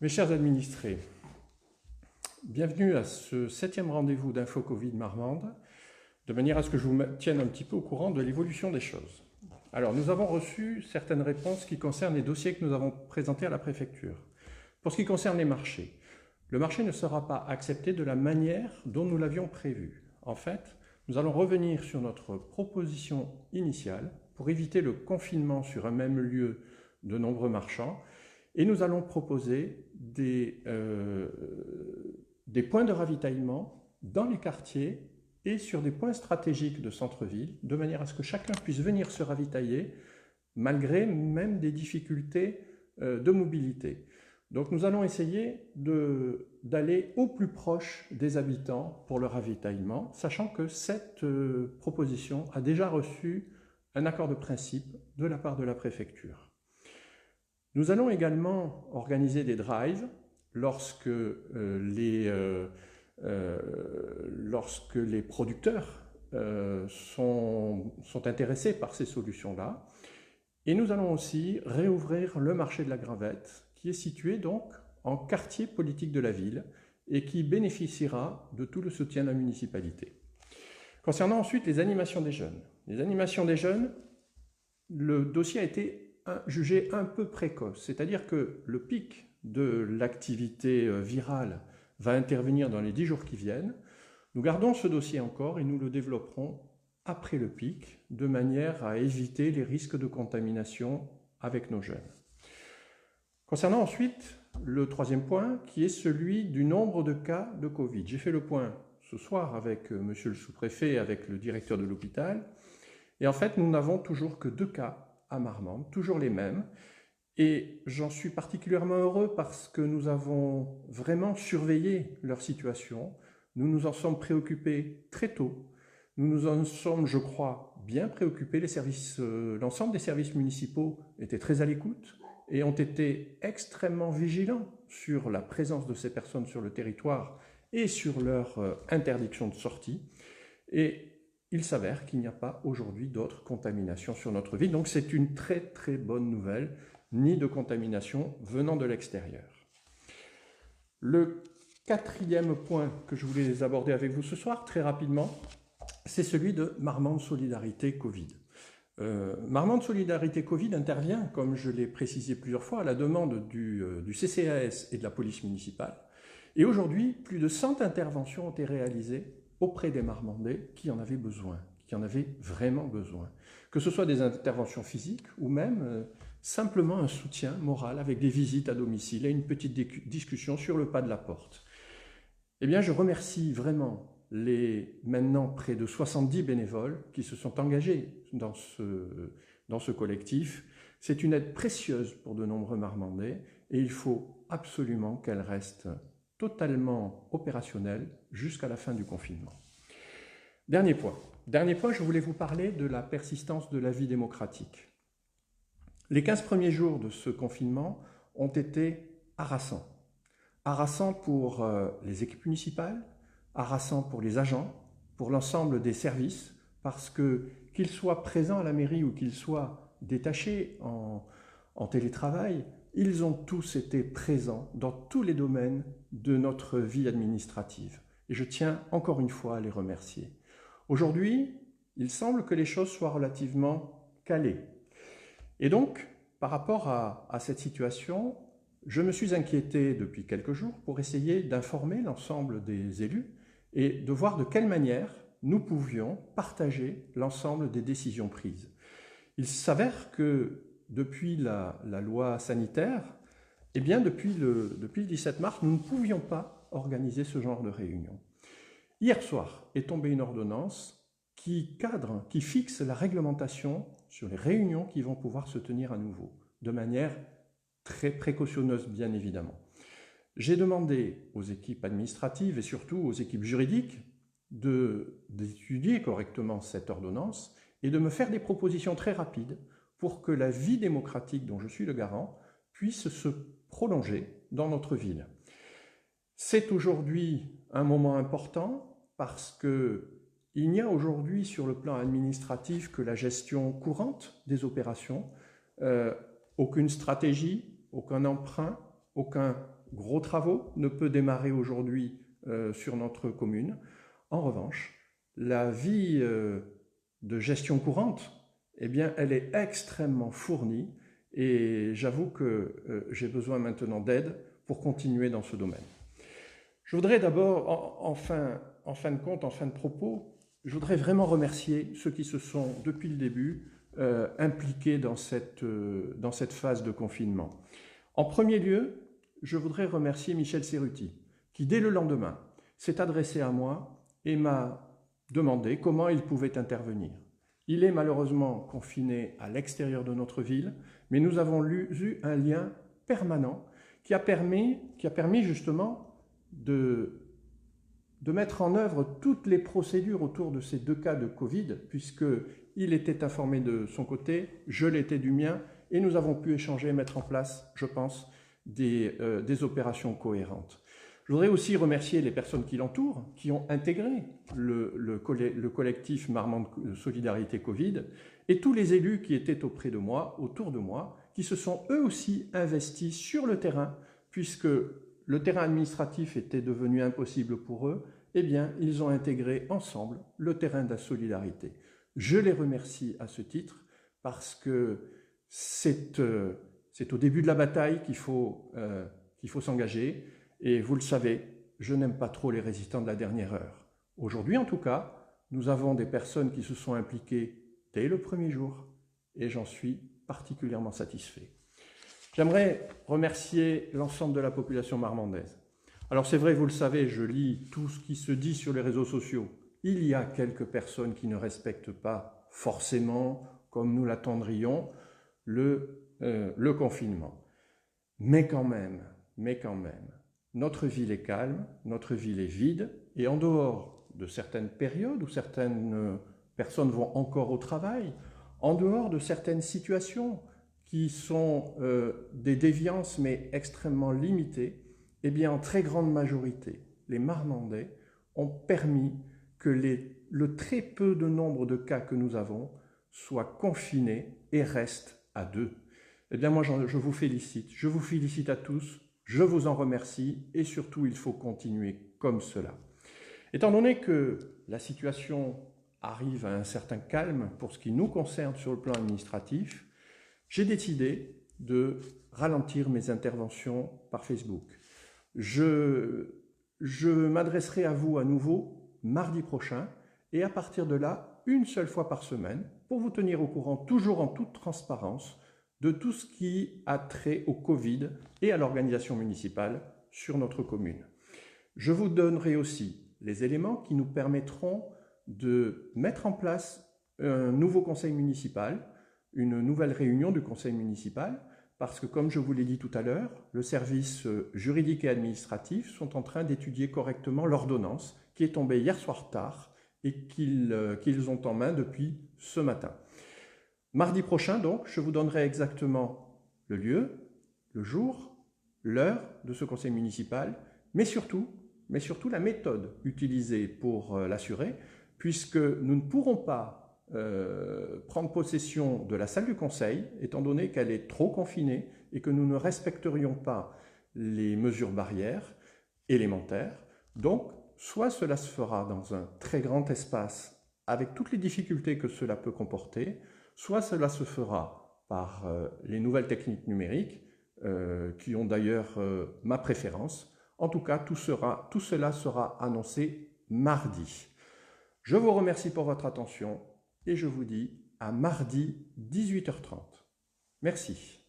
Mes chers administrés, bienvenue à ce 7e rendez-vous d'Info Covid Marmande, de manière à ce que je vous tienne un petit peu au courant de l'évolution des choses. Alors, nous avons reçu certaines réponses qui concernent les dossiers que nous avons présentés à la préfecture. Pour ce qui concerne les marchés, le marché ne sera pas accepté de la manière dont nous l'avions prévu. En fait, nous allons revenir sur notre proposition initiale pour éviter le confinement sur un même lieu de nombreux marchands. Et nous allons proposer des points de ravitaillement dans les quartiers et sur des points stratégiques de centre-ville, de manière à ce que chacun puisse venir se ravitailler, malgré même des difficultés de mobilité. Donc nous allons essayer d'aller au plus proche des habitants pour le ravitaillement, sachant que cette proposition a déjà reçu un accord de principe de la part de la préfecture. Nous allons également organiser des drives lorsque les producteurs sont intéressés par ces solutions-là. Et nous allons aussi réouvrir le marché de la Gravette, qui est situé donc en quartier politique de la ville et qui bénéficiera de tout le soutien de la municipalité. Concernant ensuite les animations des jeunes. Les animations des jeunes, le dossier a été jugé un peu précoce, c'est-à-dire que le pic de l'activité virale va intervenir dans les 10 jours qui viennent. Nous gardons ce dossier encore et nous le développerons après le pic, de manière à éviter les risques de contamination avec nos jeunes. Concernant ensuite le troisième point, qui est celui du nombre de cas de Covid. J'ai fait le point ce soir avec monsieur le sous-préfet et avec le directeur de l'hôpital, et en fait nous n'avons toujours que 2 cas à Marmande, toujours les mêmes, et j'en suis particulièrement heureux parce que nous avons vraiment surveillé leur situation, nous nous en sommes préoccupés très tôt, nous nous en sommes, je crois, bien préoccupés, l'ensemble des services municipaux étaient très à l'écoute et ont été extrêmement vigilants sur la présence de ces personnes sur le territoire et sur leur interdiction de sortie, et il s'avère qu'il n'y a pas aujourd'hui d'autres contaminations sur notre ville. Donc c'est une très très bonne nouvelle, ni de contamination venant de l'extérieur. Le quatrième point que je voulais aborder avec vous ce soir, très rapidement, c'est celui de Marmande Solidarité Covid. Marmande Solidarité Covid intervient, comme je l'ai précisé plusieurs fois, à la demande du CCAS et de la police municipale. Et aujourd'hui, plus de 100 interventions ont été réalisées auprès des Marmandais qui en avaient besoin, qui en avaient vraiment besoin. Que ce soit des interventions physiques ou même simplement un soutien moral avec des visites à domicile et une petite discussion sur le pas de la porte. Eh bien, je remercie vraiment les maintenant près de 70 bénévoles qui se sont engagés dans ce collectif. C'est une aide précieuse pour de nombreux Marmandais et il faut absolument qu'elle reste totalement opérationnel jusqu'à la fin du confinement. Dernier point, je voulais vous parler de la persistance de la vie démocratique. Les 15 premiers jours de ce confinement ont été harassants. Harassants pour les équipes municipales, harassants pour les agents, pour l'ensemble des services, parce que qu'ils soient présents à la mairie ou qu'ils soient détachés en télétravail, ils ont tous été présents dans tous les domaines de notre vie administrative. Et je tiens encore une fois à les remercier. Aujourd'hui, il semble que les choses soient relativement calées. Et donc, par rapport à cette situation, je me suis inquiété depuis quelques jours pour essayer d'informer l'ensemble des élus et de voir de quelle manière nous pouvions partager l'ensemble des décisions prises. Il s'avère que depuis la loi sanitaire, eh bien depuis le 17 mars, nous ne pouvions pas organiser ce genre de réunion. Hier soir est tombée une ordonnance qui fixe la réglementation sur les réunions qui vont pouvoir se tenir à nouveau, de manière très précautionneuse bien évidemment. J'ai demandé aux équipes administratives et surtout aux équipes juridiques d'étudier correctement cette ordonnance et de me faire des propositions très rapides pour que la vie démocratique dont je suis le garant puisse se prolonger dans notre ville. C'est aujourd'hui un moment important parce qu'il n'y a aujourd'hui sur le plan administratif que la gestion courante des opérations, aucune stratégie, aucun emprunt, aucun gros travaux ne peut démarrer aujourd'hui sur notre commune. En revanche, la vie de gestion courante, eh bien, elle est extrêmement fournie et j'avoue que j'ai besoin maintenant d'aide pour continuer dans ce domaine. Je voudrais d'abord, en fin de compte, en fin de propos, je voudrais vraiment remercier ceux qui se sont, depuis le début, impliqués dans cette phase de confinement. En premier lieu, je voudrais remercier Michel Serruti, qui dès le lendemain s'est adressé à moi et m'a demandé comment il pouvait intervenir. Il est malheureusement confiné à l'extérieur de notre ville, mais nous avons eu un lien permanent qui a permis justement de mettre en œuvre toutes les procédures autour de ces 2 cas de Covid, puisqu'il était informé de son côté, je l'étais du mien, et nous avons pu échanger et mettre en place, je pense, des opérations cohérentes. Je voudrais aussi remercier les personnes qui l'entourent, qui ont intégré le collectif Marmande Solidarité Covid, et tous les élus qui étaient auprès de moi, autour de moi, qui se sont eux aussi investis sur le terrain, puisque le terrain administratif était devenu impossible pour eux, eh bien, ils ont intégré ensemble le terrain de la solidarité. Je les remercie à ce titre, parce que c'est au début de la bataille qu'il faut s'engager. Et vous le savez, je n'aime pas trop les résistants de la dernière heure. Aujourd'hui, en tout cas, nous avons des personnes qui se sont impliquées dès le premier jour et j'en suis particulièrement satisfait. J'aimerais remercier l'ensemble de la population marmandaise. Alors c'est vrai, vous le savez, je lis tout ce qui se dit sur les réseaux sociaux. Il y a quelques personnes qui ne respectent pas forcément, comme nous l'attendrions, le confinement. Mais quand même, notre ville est calme, notre ville est vide, et en dehors de certaines périodes où certaines personnes vont encore au travail, en dehors de certaines situations qui sont des déviances mais extrêmement limitées, eh bien en très grande majorité, les Marmandais ont permis que le très peu de nombre de cas que nous avons soient confinés et restent à 2. Eh bien moi je vous félicite à tous. Je vous en remercie et surtout, il faut continuer comme cela. Étant donné que la situation arrive à un certain calme pour ce qui nous concerne sur le plan administratif, j'ai décidé de ralentir mes interventions par Facebook. Je m'adresserai à vous à nouveau mardi prochain et à partir de là, une seule fois par semaine, pour vous tenir au courant, toujours en toute transparence, de tout ce qui a trait au Covid et à l'organisation municipale sur notre commune. Je vous donnerai aussi les éléments qui nous permettront de mettre en place un nouveau conseil municipal, une nouvelle réunion du conseil municipal, parce que comme je vous l'ai dit tout à l'heure, le service juridique et administratif sont en train d'étudier correctement l'ordonnance qui est tombée hier soir tard et qu'ils ont en main depuis ce matin. Mardi prochain, donc, je vous donnerai exactement le lieu, le jour, l'heure de ce conseil municipal, mais surtout la méthode utilisée pour l'assurer, puisque nous ne pourrons pas prendre possession de la salle du conseil, étant donné qu'elle est trop confinée et que nous ne respecterions pas les mesures barrières élémentaires. Donc, soit cela se fera dans un très grand espace, avec toutes les difficultés que cela peut comporter, soit cela se fera par les nouvelles techniques numériques, qui ont d'ailleurs ma préférence. En tout cas, tout cela sera annoncé mardi. Je vous remercie pour votre attention et je vous dis à mardi 18h30. Merci.